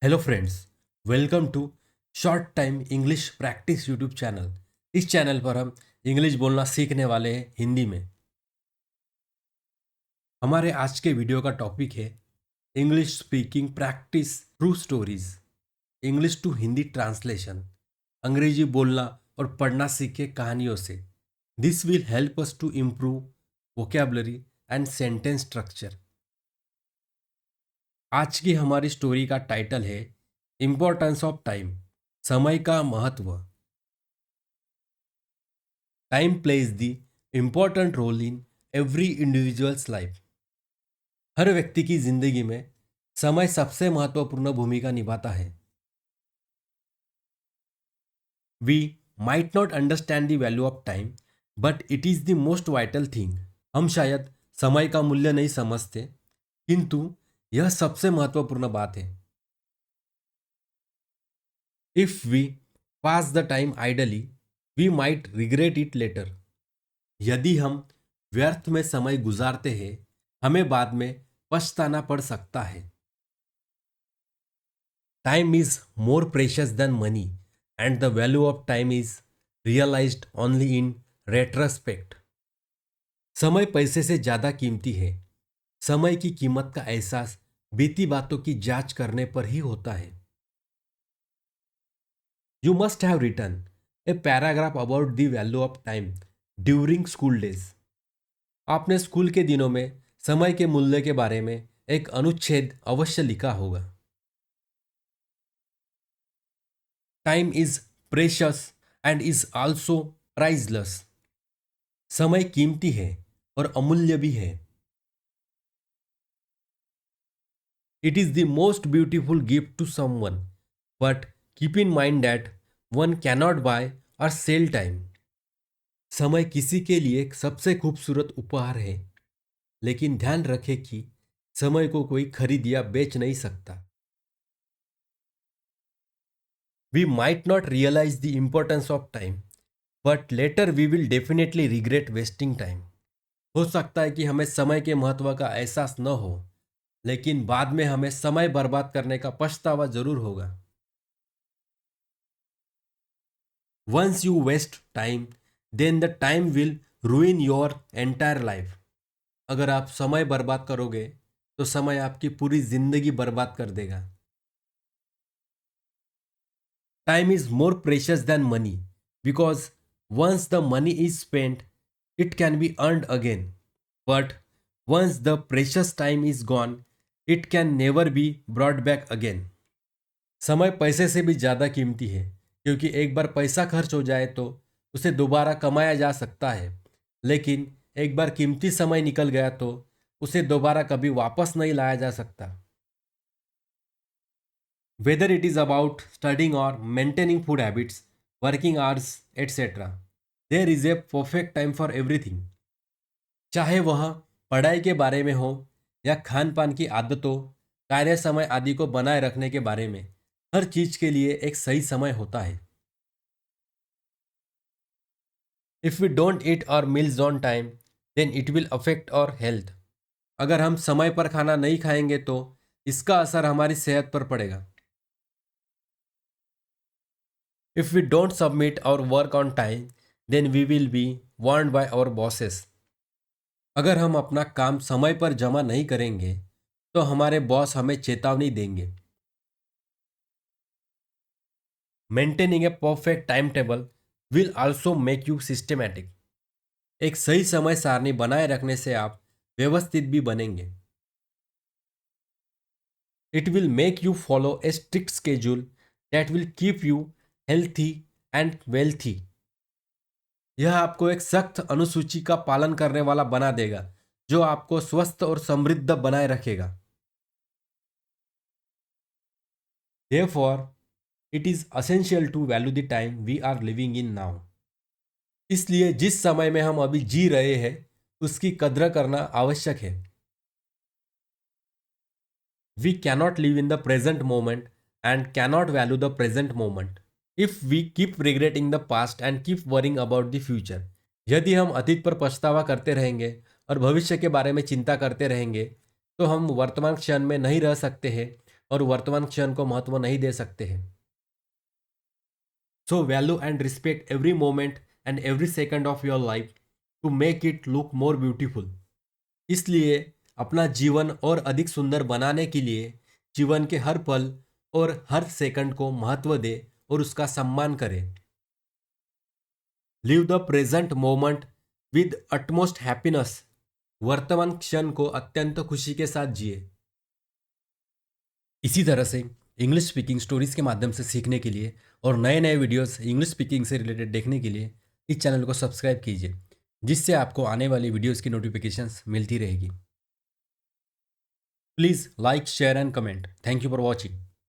Hello friends, welcome to short time English practice YouTube channel. इस channel पर हम English बोलना सीखने वाले हैं हिंदी में। हमारे आज के वीडियो का टॉपिक है English speaking practice through stories, English to Hindi translation. अंग्रेजी बोलना और पढ़ना सीखे कहानियों से। This will help us to improve vocabulary and sentence structure. आज की हमारी स्टोरी का टाइटल है इम्पोर्टेंस ऑफ टाइम, समय का महत्व। Time plays the important role in every individual's life. हर व्यक्ति की जिंदगी में समय सबसे महत्वपूर्ण भूमिका निभाता है। We might not understand the value of time, but it is the most vital thing. हम शायद समय का मूल्य नहीं समझते, किंतु यह सबसे महत्वपूर्ण बात है। If we pass the time idly, we might regret it later. यदि हम व्यर्थ में समय गुजारते हैं, हमें बाद में पछताना पड़ सकता है। Time is more precious than money, and the value of time is realised only in retrospect. समय पैसे से ज्यादा कीमती है। समय की कीमत का एहसास बीती बातों की जांच करने पर ही होता है। You must have written a paragraph about the value of time during school days. आपने स्कूल के दिनों में समय के मूल्य के बारे में एक अनुच्छेद अवश्य लिखा होगा। Time is precious and is also priceless. समय कीमती है और अमूल्य भी है। It is the most beautiful gift to someone, but keep in mind that one cannot buy or sell time. समय किसी के लिए एक सबसे खूबसूरत उपहार है, लेकिन ध्यान रखें कि समय को कोई खरीद या बेच नहीं सकता। We might not realise the importance of time, but later we will definitely regret wasting time. हो सकता है कि हमें समय के महत्व का एहसास न हो, लेकिन बाद में हमें समय बर्बाद करने का पछतावा जरूर होगा। Once you waste time, then the time will ruin your entire life. अगर आप समय बर्बाद करोगे तो समय आपकी पूरी जिंदगी बर्बाद कर देगा। Time is more precious than money, because once the money is spent, it can be earned again, but once the precious time is gone, it can never be brought back again. समय पैसे से भी ज़्यादा कीमती है, क्योंकि एक बार पैसा खर्च हो जाए तो उसे दोबारा कमाया जा सकता है, लेकिन एक बार कीमती समय निकल गया तो उसे दोबारा कभी वापस नहीं लाया जा सकता। Whether it is about studying और maintaining food habits, working hours etcetera, there is a perfect time for everything. चाहे वह पढ़ाई के बारे में हो या खान पान की आदतों, कार्य समय आदि को बनाए रखने के बारे में, हर चीज के लिए एक सही समय होता है। If we don't eat our meals on time, then it will affect our health. अगर हम समय पर खाना नहीं खाएंगे तो इसका असर हमारी सेहत पर पड़ेगा। If we don't submit our work on time, then we will be warned by our bosses. अगर हम अपना काम समय पर जमा नहीं करेंगे तो हमारे बॉस हमें चेतावनी देंगे। Maintaining A perfect time table will also make you systematic. एक सही समय सारणी बनाए रखने से आप व्यवस्थित भी बनेंगे। It will make you follow A strict schedule that will keep you healthy and wealthy. यह आपको एक सख्त अनुसूची का पालन करने वाला बना देगा, जो आपको स्वस्थ और समृद्ध बनाए रखेगा। Therefore, it is essential to value the time we are living in now. इसलिए जिस समय में हम अभी जी रहे हैं, उसकी कद्र करना आवश्यक है। We cannot live in the present moment and cannot value the present moment if we keep regretting the past and keep worrying about the future. यदि हम अतीत पर पछतावा करते रहेंगे और भविष्य के बारे में चिंता करते रहेंगे, तो हम वर्तमान क्षण में नहीं रह सकते हैं और वर्तमान क्षण को महत्व नहीं दे सकते हैं। So value and respect every moment and every second of your life to make it look more beautiful. इसलिए अपना जीवन और अधिक सुंदर बनाने के लिए जीवन के हर पल और हर सेकंड को महत्व दे और उसका सम्मान करें। Live the present moment with utmost happiness. वर्तमान क्षण को अत्यंत खुशी के साथ जिए। इसी तरह से इंग्लिश स्पीकिंग स्टोरीज के माध्यम से सीखने के लिए और नए नए वीडियोस इंग्लिश स्पीकिंग से रिलेटेड देखने के लिए इस चैनल को सब्सक्राइब कीजिए, जिससे आपको आने वाली वीडियोस की नोटिफिकेशंस मिलती रहेगी। Please like, share and comment. Thank you for watching.